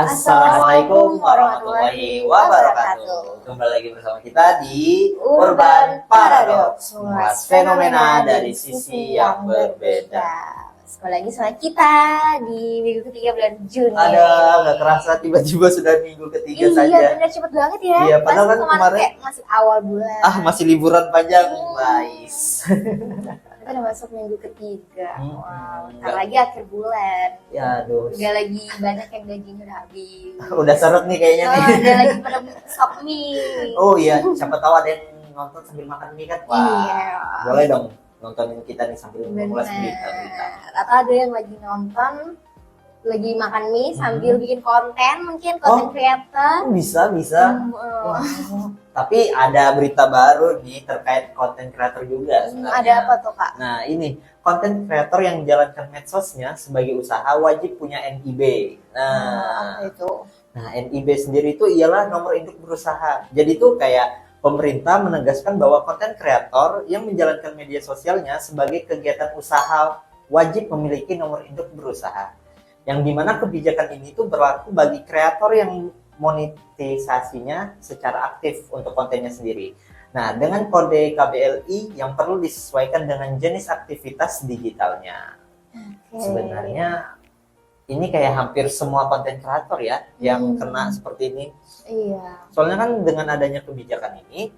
Assalamualaikum warahmatullahi wabarakatuh. Kembali lagi bersama kita di Urban Paradox, mengulas fenomena dari sisi yang berbeda. Sekali lagi sama kita di minggu ketiga bulan Juni. Ada nggak kerasa tiba-tiba sudah minggu ketiga saja. Iya benar, cepet banget ya. Iya, padahal kan kemarin kayak masih awal bulan. Masih liburan panjang, guys. Kita udah masuk minggu ketiga. Wow, ntar lagi akhir bulan. Ya, aduh. Udah lagi banyak yang gajinya udah habis. Udah seret nih kayaknya nih. Udah lagi pada stok mie. Oh iya, siapa tahu ada yang nonton sambil makan mie kan? Wah, Iya. boleh dong nontonin kita nih sambil mengulas Bener. berita-berita. Atau ada yang lagi nonton, lagi makan mie sambil bikin konten, mungkin konten creator. Bisa. Wah, tapi ada berita baru nih terkait konten creator juga sebenarnya. Ada apa tuh Kak? Nah ini, konten creator yang menjalankan medsosnya sebagai usaha wajib punya NIB. Apa itu? Nah NIB sendiri itu ialah nomor induk berusaha. Jadi tuh kayak pemerintah menegaskan bahwa konten kreator yang menjalankan media sosialnya sebagai kegiatan usaha wajib memiliki nomor induk berusaha. Yang dimana kebijakan ini tuh berlaku bagi kreator yang monetisasinya secara aktif untuk kontennya sendiri. Nah, dengan kode KBLI yang perlu disesuaikan dengan jenis aktivitas digitalnya. Sebenarnya ini kayak hampir semua konten kreator ya yang kena seperti ini. Iya. Soalnya kan dengan adanya kebijakan ini,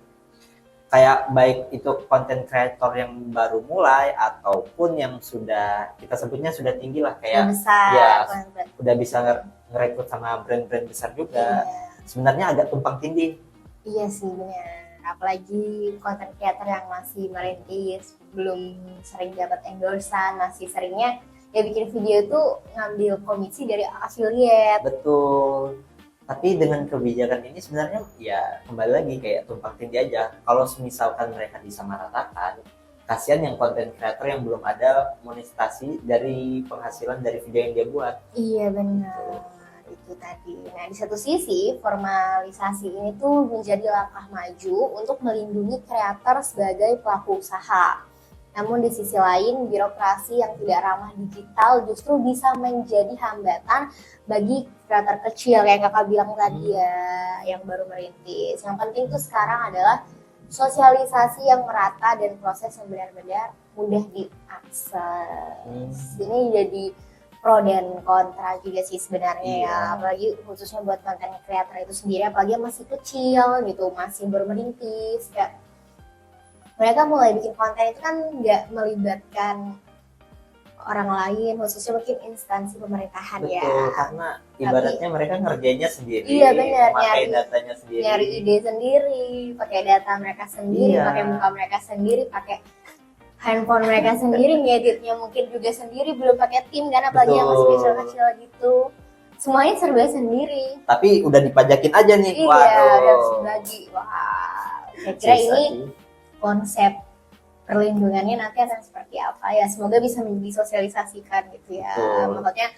kayak baik itu konten kreator yang baru mulai ataupun yang sudah kita sebutnya sudah tinggi lah, kayak besar, ya brand. udah bisa ngerekrut sama brand-brand besar juga. Iya. Sebenarnya agak tumpang tindih. Iya sih benar. Apalagi konten creator yang masih merintis, belum sering dapat endorsan, masih seringnya ya bikin video tuh ngambil komisi dari affiliate. Betul. Tapi dengan kebijakan ini sebenarnya ya kembali lagi kayak tumpang tindih aja. Kalau misalkan mereka disamaratakan, kasihan yang konten creator yang belum ada monetisasi dari penghasilan dari video yang dia buat. Iya benar. Itu tadi. Nah, di satu sisi formalisasi ini tuh menjadi langkah maju untuk melindungi kreator sebagai pelaku usaha. Namun di sisi lain, birokrasi yang tidak ramah digital justru bisa menjadi hambatan bagi kreator kecil yang kakak bilang tadi ya, yang baru merintis. Yang penting tuh sekarang adalah sosialisasi yang merata dan proses yang benar-benar mudah diakses. Ini jadi pro dan kontra juga sih sebenarnya ya, apalagi khususnya buat konten kreator itu sendiri, apalagi yang masih kecil gitu, masih baru merintis ya. Mereka mulai bikin konten itu kan nggak melibatkan orang lain, khususnya mungkin instansi pemerintahan. Betul, ya. karena ibaratnya mereka ngerjainnya sendiri, Iya benar, pakai datanya sendiri, nyari ide sendiri, pakai data mereka sendiri, pakai muka mereka sendiri, pakai handphone mereka sendiri, ngeditnya mungkin juga sendiri, belum pakai tim kan, apalagi yang masih kecil-kecil gitu. Semuanya serba sendiri. Tapi udah dipajakin aja nih. Iya, udah dibagi. Wah, saya kira ini konsep perlindungannya nanti akan seperti apa ya, semoga bisa disosialisasikan gitu ya. Maksudnya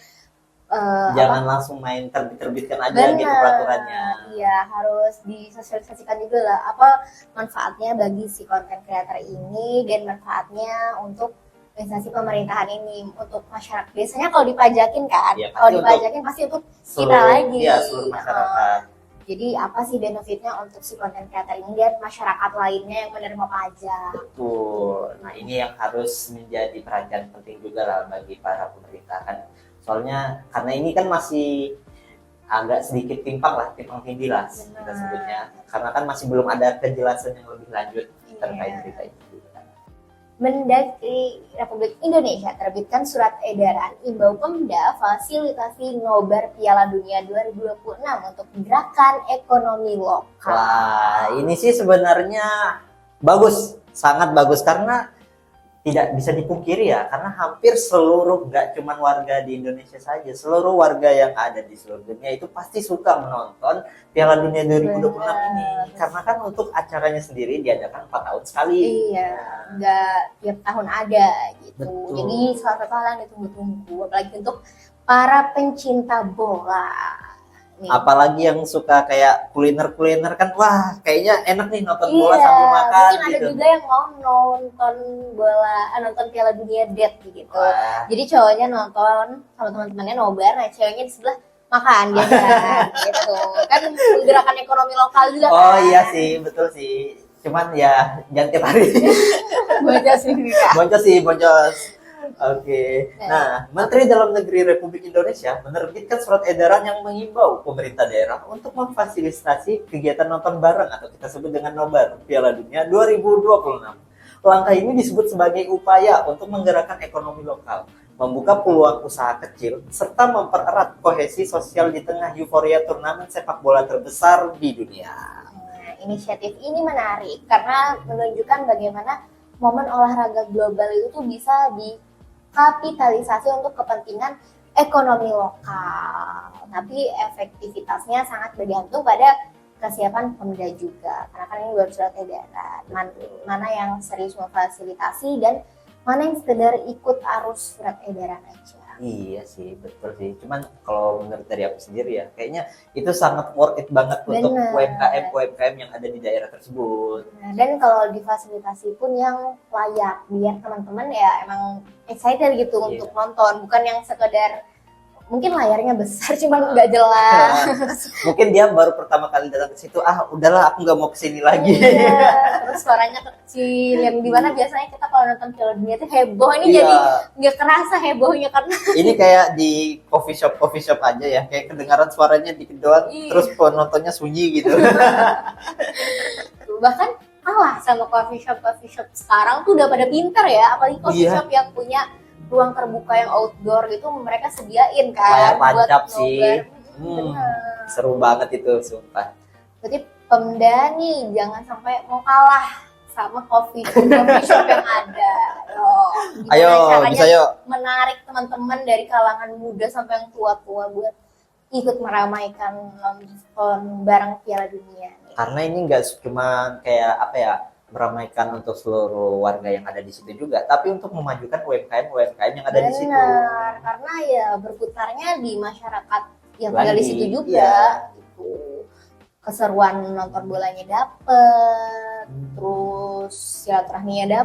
jangan langsung main terbit-terbitkan aja gitu peraturannya. Iya, harus disosialisasikan juga lah apa manfaatnya bagi si konten creator ini dan manfaatnya untuk instansi pemerintahan ini, untuk masyarakat. Biasanya kalau dipajakin kan, ya, kalau dipajakin pasti untuk kita lagi. Iya, seluruh masyarakat. Jadi apa sih benefitnya untuk si konten creator ini dan masyarakat lainnya yang menerima pajak? Betul. Nah ini yang harus menjadi perhatian penting juga lah bagi para pemerintah kan. Soalnya karena ini kan masih agak sedikit timpang tindih lah kita sebutnya. Karena kan masih belum ada kejelasan yang lebih lanjut terkait berita ini. Mendagri Republik Indonesia terbitkan surat edaran imbau Pemda fasilitasi nobar Piala Dunia 2026 untuk gerakan ekonomi lokal. Wah, ini sih sebenarnya bagus, sangat bagus karena tidak bisa dipungkiri ya, karena hampir seluruh, nggak cuma warga di Indonesia saja, seluruh warga yang ada di seluruh dunia itu pasti suka menonton Piala Dunia 2026 ini. Karena kan untuk acaranya sendiri diadakan 4 tahun sekali. Iya, nggak tiap tahun ada gitu. Betul. Jadi salah satu hal yang ditunggu-tunggu, apalagi untuk para pencinta bola. Nih. Apalagi yang suka kayak kuliner-kuliner kan, wah kayaknya enak nih nonton bola sambil makan mungkin gitu. ada juga yang mau nonton bola, nonton Piala Dunia date gitu. Wah. Jadi cowoknya nonton sama teman-temannya nobar, nah ceweknya di sebelah makan jajan gitu kan, menggerakkan ekonomi lokal juga Oh kan. iya sih, betul sih. Cuman ya jangan tiap hari. Boncos sih Kak. Boncos sih, boncos. Oke. Nah, Menteri Dalam Negeri Republik Indonesia menerbitkan surat edaran yang mengimbau pemerintah daerah untuk memfasilitasi kegiatan nonton bareng atau kita sebut dengan nobar Piala Dunia 2026. Langkah ini disebut sebagai upaya untuk menggerakkan ekonomi lokal, membuka peluang usaha kecil, serta mempererat kohesi sosial di tengah euforia turnamen sepak bola terbesar di dunia. Nah, inisiatif ini menarik karena menunjukkan bagaimana momen olahraga global itu tuh bisa dikapitalisasi untuk kepentingan ekonomi lokal. Tapi efektivitasnya sangat bergantung pada kesiapan Pemda juga. Karena kan ini baru surat edaran. Mana yang serius memfasilitasi dan mana yang sekedar ikut arus surat edaran aja. Iya sih, betul sih. Cuman kalau menurut dari aku sendiri ya, kayaknya itu sangat worth it banget untuk Bener. UMKM yang ada di daerah tersebut. Nah, dan kalau difasilitasi pun yang layak biar teman-teman ya emang excited gitu Iya. untuk nonton, bukan yang sekedar mungkin layarnya besar cuman nggak jelas. Mungkin dia baru pertama kali datang ke situ, udahlah aku nggak mau kesini lagi. Iya, terus suaranya kecil yang dimana biasanya kita kalau nonton Piala Dunia itu heboh, ini Iya. jadi nggak kerasa hebohnya karena Ini kayak di coffee shop aja ya, kayak kedengaran suaranya dikit doang, Iya. terus penontonnya sunyi gitu. bahkan kalah sama coffee shop sekarang tuh udah pada pinter ya, apalagi coffee Iya. shop yang punya ruang terbuka yang outdoor gitu mereka sediain Layar kan buat tancap sih. nobar. Hmm, seru banget itu, sumpah. Berarti Pemda nih jangan sampai mau kalah sama coffee shop yang ada. Gimana Ayo, caranya bisa yuk. menarik teman-teman dari kalangan muda sampai yang tua-tua buat ikut meramaikan nonton bareng Piala Dunia nih. Karena ini nggak cuma kayak apa ya, meramaikan untuk seluruh warga yang ada di situ juga, tapi untuk memajukan UMKM yang ada di situ. Benar, karena ya berputarnya di masyarakat yang tinggal di Lagi, situ juga. iya. Gitu. Keseruan nonton bolanya dapet, terus silaturahminya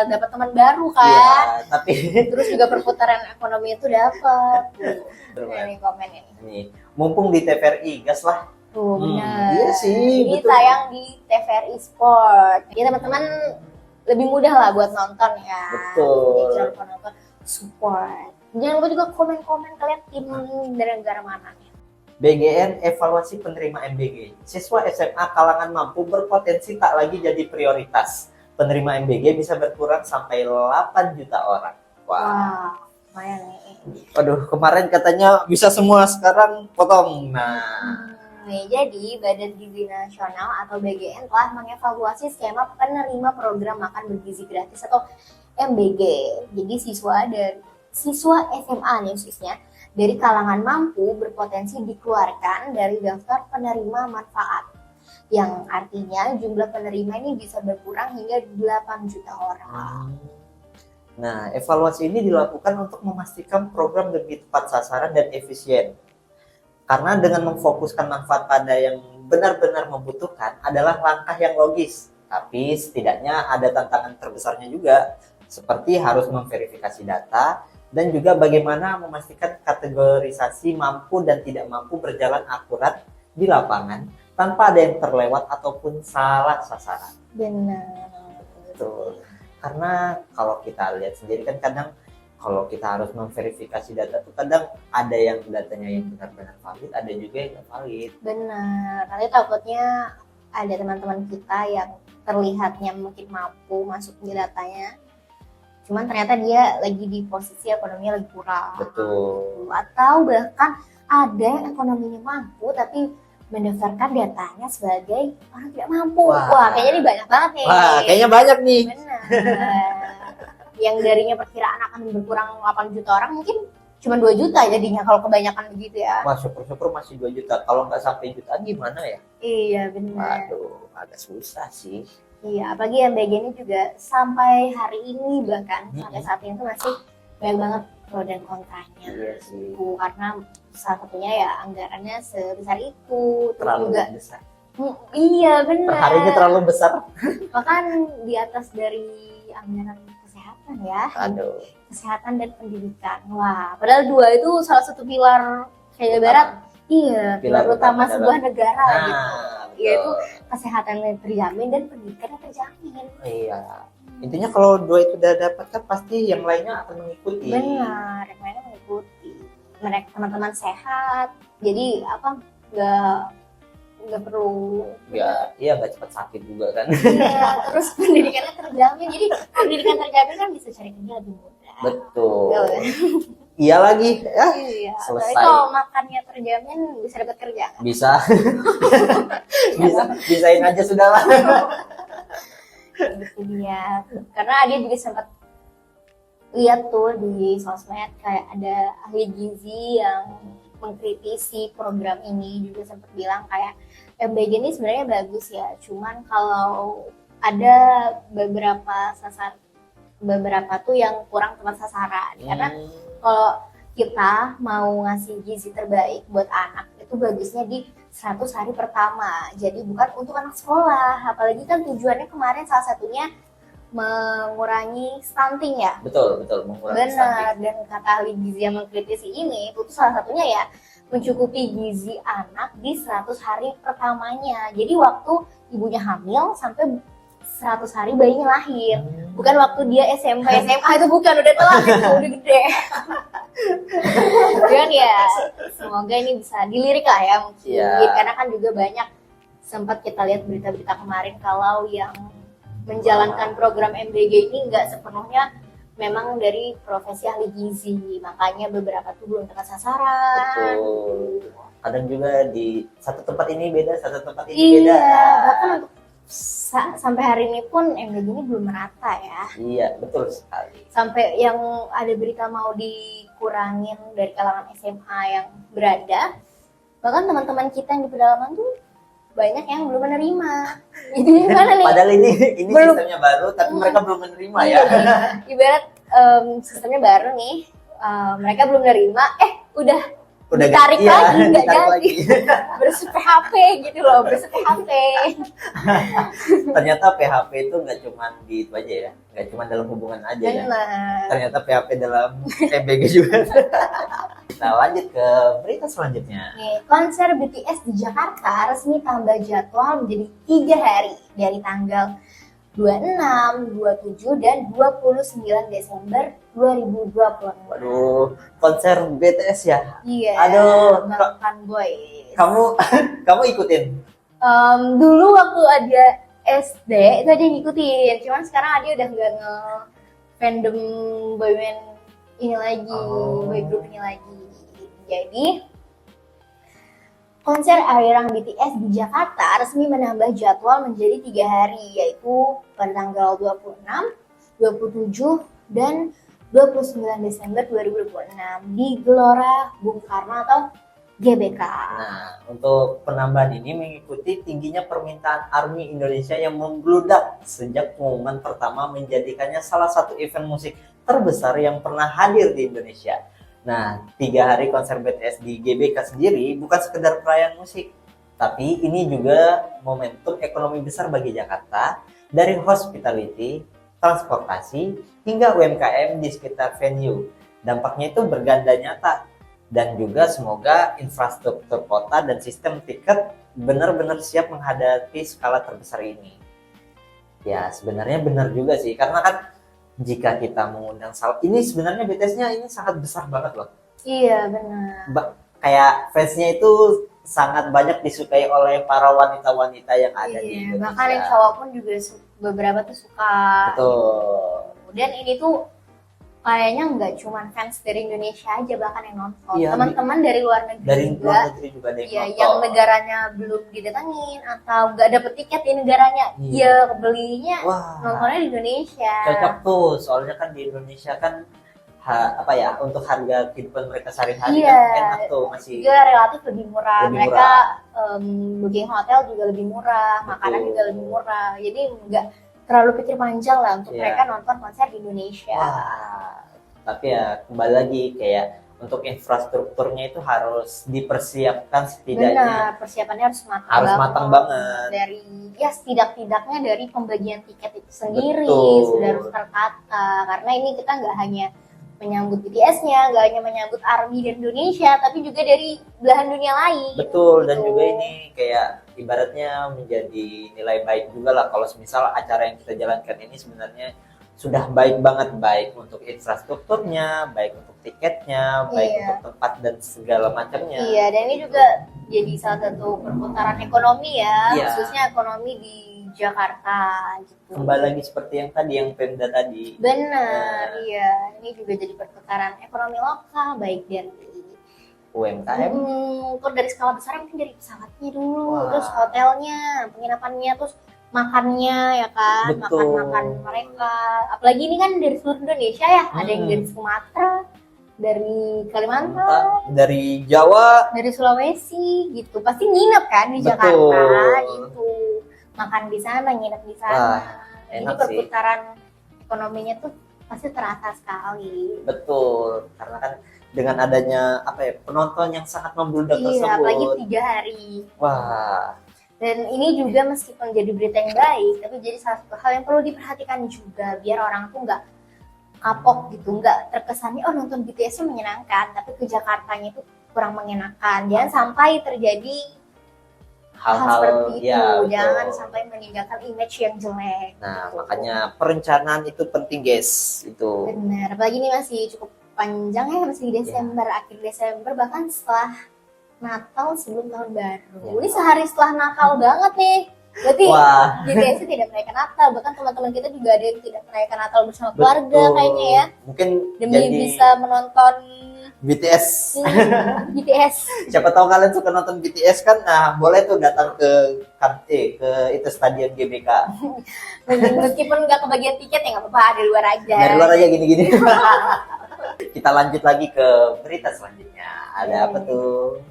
dapat teman baru Iya, kan. tapi Terus juga perputaran ekonomi itu dapat. Betul, Nah, ini komen ini. nih, mumpung di TVRI, gas lah. Tuh, benar. Iya sih, Ini betul. tayang di TVRI Sport. Jadi teman-teman lebih mudah lah buat nonton ya. Betul. Jadi jangan lupa nonton, support. Jangan lupa juga komen-komen kalian tim dari negara mana nih. BGN evaluasi penerima MBG. Siswa SMA kalangan mampu berpotensi tak lagi jadi prioritas. Penerima MBG bisa berkurang sampai 8 juta orang. Wah. Wah, lumayan nih. Aduh, kemarin katanya bisa semua, sekarang potong. Nah, Nih, jadi Badan Gizi Nasional atau BGN telah mengevaluasi skema penerima program makan bergizi gratis atau MBG. Jadi siswa SMA nih khususnya dari kalangan mampu berpotensi dikeluarkan dari daftar penerima manfaat. Yang artinya jumlah penerima ini bisa berkurang hingga 8 juta orang. Nah, evaluasi ini dilakukan untuk memastikan program lebih tepat sasaran dan efisien. Karena dengan memfokuskan manfaat pada yang benar-benar membutuhkan adalah langkah yang logis. Tapi setidaknya ada tantangan terbesarnya juga, seperti harus memverifikasi data dan juga bagaimana memastikan kategorisasi mampu dan tidak mampu berjalan akurat di lapangan tanpa ada yang terlewat ataupun salah sasaran. Benar. Betul. Karena kalau kita lihat sendiri kan kadang kalau kita harus memverifikasi data tuh kadang ada yang datanya yang benar-benar valid, ada juga yang nggak valid. Benar. Nanti takutnya ada teman-teman kita yang terlihatnya mungkin mampu masuk di datanya, cuman ternyata dia lagi di posisi ekonominya lagi kurang. Betul. Atau bahkan ada yang ekonominya mampu tapi mendaftarkan datanya sebagai orang tidak mampu. Wah, kayaknya ini banyak banget nih. Wah, kayaknya banyak nih. Benar. Yang darinya perkiraan akan berkurang 8 juta orang mungkin cuma 2 juta jadinya kalau kebanyakan begitu ya. Wah, syukur-syukur masih 2 juta. Kalau nggak sampai jutaan gimana ya? Iya benar. Waduh, agak susah sih. Iya, apalagi yang BG ini juga sampai hari ini bahkan sampai saat ini tuh masih banyak banget pro dan kontranya. Iya sih. Karena salah satunya ya anggarannya sebesar itu. Terus Terlalu juga besar. iya benar. Perharinya terlalu besar. Bahkan di atas dari anggaran kesehatan ya. Aduh. Kesehatan dan pendidikan. Wah, padahal dua itu salah satu pilar kayak ibarat iya Pilar pilar utama utama sebuah negara Nah, gitu, betul. yaitu kesehatannya terjamin dan pendidikannya terjamin. Iya. Intinya kalau dua itu udah dapat kan pasti yang lainnya akan mengikuti. Benar, yang lainnya mengikuti. Mereka teman-teman sehat, jadi apa nggak perlu Iya nggak cepat sakit juga kan. iya, terus pendidikannya terjamin. Jadi pendidikan terjamin kan bisa cari kerja lebih mudah. Betul. Betul kan? Iya lagi ya. Iya. Selesai. Tapi kalau makannya terjamin bisa dapat kerja. Kan? Bisa. Bisain aja sudah lah. Gitu dia. Karena dia juga sempat lihat tuh di sosmed kayak ada ahli gizi yang mengkritisi program ini, juga sempat bilang kayak MBG ini sebenarnya bagus ya, cuman kalau ada beberapa tuh yang kurang tepat sasaran. Karena kalau kita mau ngasih gizi terbaik buat anak itu bagusnya di 100 hari pertama, jadi bukan untuk anak sekolah. Apalagi kan tujuannya kemarin salah satunya mengurangi stunting ya. Betul mengurangi Benar, dan kata ahli gizi yang mengkritisi ini itu salah satunya ya mencukupi gizi anak di 100 hari pertamanya. Jadi waktu ibunya hamil sampai 100 hari bayinya lahir. Bukan waktu dia SMP, SMA itu bukan, udah telat itu, udah gede. Dan ya semoga ini bisa dilirik lah ya mungkin. Iya. Karena kan juga banyak sempat kita lihat berita-berita kemarin kalau yang menjalankan program MBG ini nggak sepenuhnya memang dari profesi ahli gizi, makanya beberapa tuh belum tepat sasaran. Betul. Kadang juga di satu tempat ini beda, satu tempat ini Iya, beda. bahkan untuk sampai hari ini pun MBG ini belum merata ya. Iya, betul sekali. Sampai yang ada berita mau dikurangin dari kalangan SMA yang berada, bahkan teman-teman kita yang di pedalaman tuh banyak yang belum menerima. Itu gimana nih? Padahal ini Belum. sistemnya baru, tapi mereka belum menerima ya. Iya, ibarat sistemnya baru nih, mereka belum menerima, udah ditarik iya, lagi, nggak ditarik jadi. lagi. Ber-PHP gitu loh, ber-PHP. Ternyata PHP itu nggak cuma di itu aja ya, nggak cuma dalam hubungan aja ya. Benar. Ternyata PHP dalam MBG juga. Kita lanjut ke berita selanjutnya. Nih, konser BTS di Jakarta resmi tambah jadwal menjadi 3 hari dari tanggal 26, 27, dan 29 Desember 2026. Waduh, konser BTS ya. Iya. Aduh, Bangtan Boys. Kamu ikutin? Dulu waktu ada SD itu aja ngikutin, cuman sekarang ada udah nggak fandom boyband ini lagi, boy group ini lagi. Jadi konser Arirang BTS di Jakarta resmi menambah jadwal menjadi 3 hari, yaitu pada tanggal 26, 27, dan 29 Desember 2026 di Gelora Bung Karno atau GBK. Nah, untuk penambahan ini mengikuti tingginya permintaan ARMY Indonesia yang membludak sejak pengumuman pertama menjadikannya salah satu event musik terbesar yang pernah hadir di Indonesia. Nah, 3 hari konser BTS di GBK sendiri bukan sekedar perayaan musik, tapi ini juga momentum ekonomi besar bagi Jakarta dari hospitality, transportasi, hingga UMKM di sekitar venue. Dampaknya itu berganda nyata. Dan juga semoga infrastruktur kota dan sistem tiket benar-benar siap menghadapi skala terbesar ini. Ya sebenarnya benar juga sih, karena kan jika kita mengundang ini sebenarnya BTS-nya ini sangat besar banget loh. Iya benar. Kayak fansnya itu sangat banyak disukai oleh para wanita-wanita yang ada di Indonesia. Bahkan yang cowok pun juga beberapa tuh suka. Betul. Dan ini tuh kayaknya nggak cuma fans dari Indonesia aja bahkan yang nonton, Iya, teman-teman dari luar negeri dari juga. luar negeri juga ada yang Iya, nonton. yang negaranya belum didatangin atau nggak dapet tiket di negaranya, Iya. belinya Wah, nontonnya di Indonesia. cocok tuh, soalnya kan di Indonesia kan untuk harga kehidupan mereka sehari-hari Iya. kan enak tuh, masih Juga relatif lebih murah. Lebih Mereka booking hotel juga lebih murah, makanan Betul. juga lebih murah. Jadi nggak terlalu pikir panjang lah untuk Iya. mereka nonton konser di Indonesia. wah. Tapi ya kembali lagi kayak untuk infrastrukturnya itu harus dipersiapkan setidaknya. Benar, persiapannya harus matang Harus matang banget. Dari ya setidak-tidaknya dari pembagian tiket itu sendiri Betul. sudah harus tertata. Karena ini kita nggak hanya menyambut BTS-nya, nggak hanya menyambut ARMY dan Indonesia, tapi juga dari belahan dunia lain. Betul, dan Gitu. juga ini kayak ibaratnya menjadi nilai baik juga lah kalau misal acara yang kita jalankan ini sebenarnya sudah baik banget, baik untuk infrastrukturnya, baik untuk tiketnya, baik Iya. untuk tempat dan segala macamnya. Iya, dan ini juga jadi salah satu perputaran ekonomi ya, Iya. khususnya ekonomi di Jakarta gitu. Kembali lagi seperti yang tadi, yang Pemda tadi. Benar, iya. Ini juga jadi perputaran ekonomi lokal, baik dari UMKM. Kalau dari skala besar mungkin dari pesawatnya dulu, Wah. terus hotelnya, penginapannya, terus makannya ya kan, Betul. makan mereka. Apalagi ini kan dari seluruh Indonesia ya, ada yang dari Sumatera, dari Kalimantan, Dari Jawa. dari Sulawesi gitu. Pasti nginep kan di Betul. Jakarta gitu. Makan di sana, nginep di sana. Wah, Jadi enak sih. perputaran ekonominya tuh pasti terasa sekali. Betul, karena kan dengan adanya penonton yang sangat membludak Iya, apalagi tersebut. 3 hari. Wah, Dan ini juga meskipun jadi berita yang baik, tapi jadi salah satu hal yang perlu diperhatikan juga biar orang tuh nggak kapok gitu, nggak terkesannya oh nonton BTS-nya menyenangkan, tapi ke Jakartanya itu kurang mengenakan. Jangan sampai terjadi hal hal-hal seperti itu, ya, betul. jangan sampai meninggalkan image yang jelek. Nah, gitu. makanya perencanaan itu penting, guys. Itu. Benar, apalagi ini masih cukup panjang ya, masih di Desember, akhir Desember, bahkan setelah Natal sebelum tahun baru. Ya. Ini sehari setelah Natal banget nih. Berarti Wah, BTS tidak merayakan Natal, bahkan teman-teman kita juga ada yang tidak merayakan Natal bersama keluarga betul. kayaknya ya. Mungkin Demi jadi bisa menonton BTS. BTS. Siapa tahu kalian suka nonton BTS kan? Nah, boleh tuh datang ke ke itu stadion GBK. Meskipun nggak kebagian tiket ya nggak apa-apa, di luar aja. Dari luar aja gini-gini. Kita lanjut lagi ke berita selanjutnya. Ada apa tuh?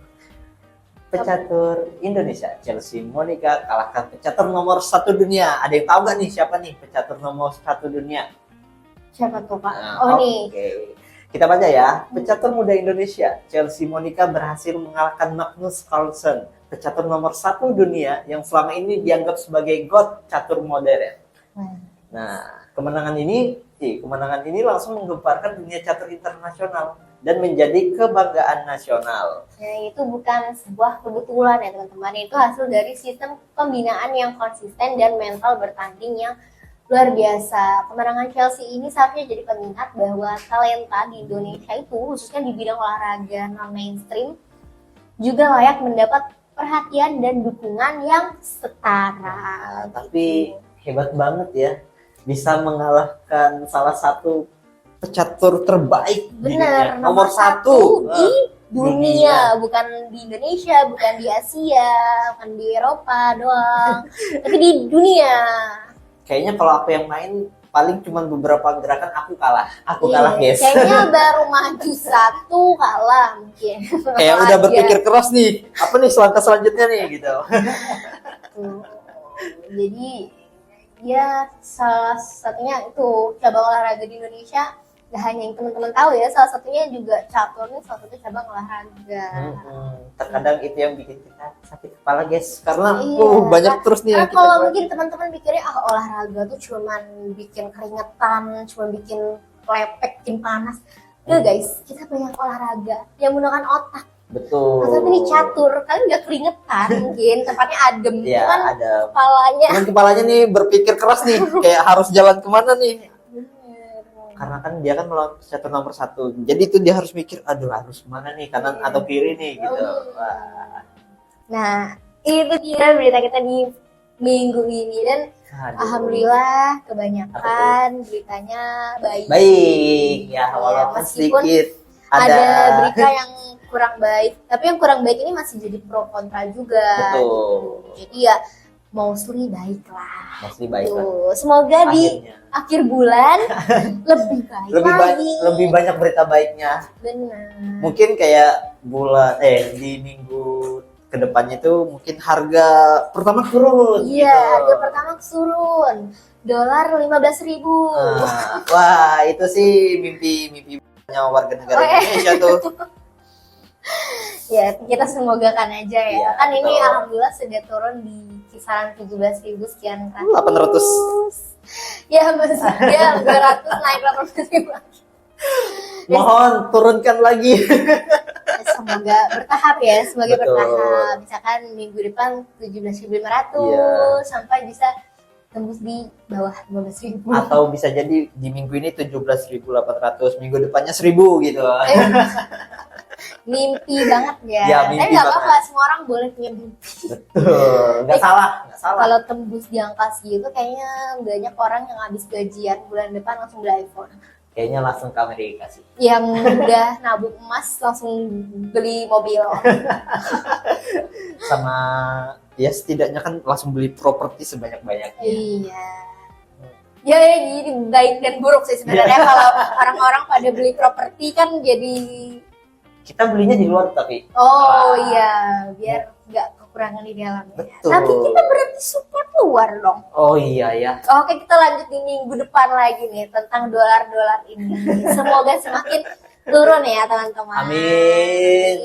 Pecatur Indonesia Chelsea Monica kalahkan pecatur nomor 1 dunia. Ada yang tahu gak nih siapa nih pecatur nomor 1 dunia? Siapa tuh Pak? Nah, Oh oke. nih. Kita baca ya. Pecatur muda Indonesia Chelsea Monica berhasil mengalahkan Magnus Carlsen, pecatur nomor 1 dunia yang selama ini dianggap sebagai god catur modern. Nah, kemenangan ini langsung menggemparkan dunia catur internasional dan menjadi kebanggaan nasional. Nah, itu bukan sebuah kebetulan ya teman-teman. Itu hasil dari sistem pembinaan yang konsisten dan mental bertanding yang luar biasa. Kemenangan Chelsea ini seharusnya jadi pengingat bahwa talenta di Indonesia itu, khususnya di bidang olahraga non-mainstream, juga layak mendapat perhatian dan dukungan yang setara. Tapi hebat banget ya, bisa mengalahkan salah satu pecatur terbaik di Benar, dunia. Nomor 1 di dunia, bukan di Indonesia, bukan di Asia, bukan di Eropa doang, tapi di dunia. Kayaknya kalau aku yang main paling cuma beberapa gerakan aku kalah. Aku kalah, Iya, guys. kayaknya baru maju 1 kalah mungkin. Kayak udah Aja. berpikir keras nih. Apa nih langkah selanjutnya nih gitu. Tuh. Jadi ya salah satunya itu cabang olahraga di Indonesia. Gak hanya yang teman-teman tahu ya, salah satunya juga catur nih salah satu cabang olahraga. Terkadang itu yang bikin kita sakit kepala, guys. Karena Iya, banyak terus nih Karena yang kita kalau buat. mungkin teman-teman pikirnya olahraga tuh cuman bikin keringetan, cuma bikin lepek, bikin panas. Enggak guys, kita banyak olahraga yang menggunakan otak. Betul. Masa ini catur, kalian nggak keringetan mungkin, tempatnya adem, Iya, cuman ada. kepalanya. Cuman kepalanya nih berpikir keras nih, kayak harus jalan kemana nih. Karena kan dia kan melawan pecatur nomor 1. Jadi itu dia harus mikir, aduh harus kemana nih, kanan atau kiri nih gitu. Wah. Nah, itu dia berita kita di minggu ini dan Aduh. alhamdulillah kebanyakan beritanya baik. Baik, ya walaupun meskipun sedikit ada berita yang kurang baik, tapi yang kurang baik ini masih jadi pro kontra juga. Betul. Jadi ya mostly baik lah. Masih baik lah. Tuh, semoga di Akhirnya. akhir bulan lebih baik lagi. Lebih banyak berita baiknya. Benar. Mungkin kayak di minggu kedepannya itu mungkin harga pertama turun. Iya, gitu. harga pertama turun. Dolar 15.000. Wah, itu sih mimpi warga negara Indonesia tuh. Ya, kita semogakan aja ya. Iya, Kan ini betul. alhamdulillah sudah turun di kisaran 17.000 sekian kan. 800. Ya, maksudnya 200 naik 800.000 lagi. Mohon turunkan lagi. Semoga bertahap ya, semoga Betul. bertahap. Misalkan minggu depan 17.500 Iya. sampai bisa tembus di bawah 15.000. Atau bisa jadi di minggu ini 17.800, minggu depannya 1.000 gitu. Mimpi banget ya. Ya, mimpi Tapi nggak apa-apa, banget. semua orang boleh punya mimpi. Betul, nggak salah. Kalau tembus di angka segitu kayaknya banyak orang yang habis gajian bulan depan langsung beli iPhone. Kayaknya langsung ke Amerika sih. Yang udah nabung emas langsung beli mobil. Sama ya setidaknya kan langsung beli properti sebanyak-banyaknya. Iya. Ya jadi baik dan buruk sih sebenarnya kalau orang-orang pada beli properti kan jadi Kita belinya di luar tapi iya biar nggak kekurangan di dalamnya. Betul. Tapi kita berarti support luar dong. oh iya ya. Oke, kita lanjut di minggu depan lagi nih tentang dolar-dolar ini. Semoga semakin turun ya teman-teman. Amin.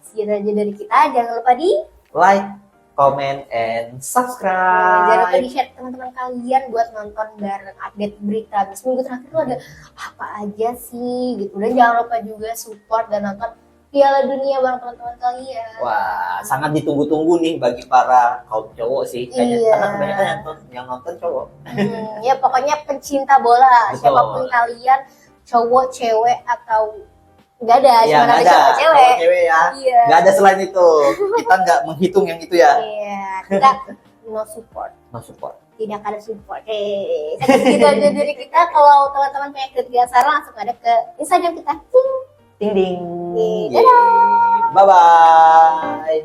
Segitu aja dari kita. Jangan lupa di Like, comment, and jangan lupa subscribe. di share teman-teman kalian buat nonton bareng update berita. Seminggu terakhir tuh ada apa aja sih gitu. Dan jangan lupa juga support dan nonton Piala Dunia bareng teman-teman kalian. Wah, sangat ditunggu-tunggu nih bagi para kaum cowok sih. Kayaknya Iya. karena kebanyakan yang nonton cowok. Ya pokoknya pencinta bola. Betul. Siapapun kalian, cowok, cewek atau nggak ada, Ya, cuma nggak ada ada. cowok cewek. Cowok cewek ya. Iya. Nggak ada selain itu. Kita nggak menghitung yang itu ya. Iya, kita no support. No support. Tidak ada support. Segitu aja dari kita. Kalau teman-teman punya kritik saran langsung ada ke Instagram kita. Ding ding. Dadah. Bye bye.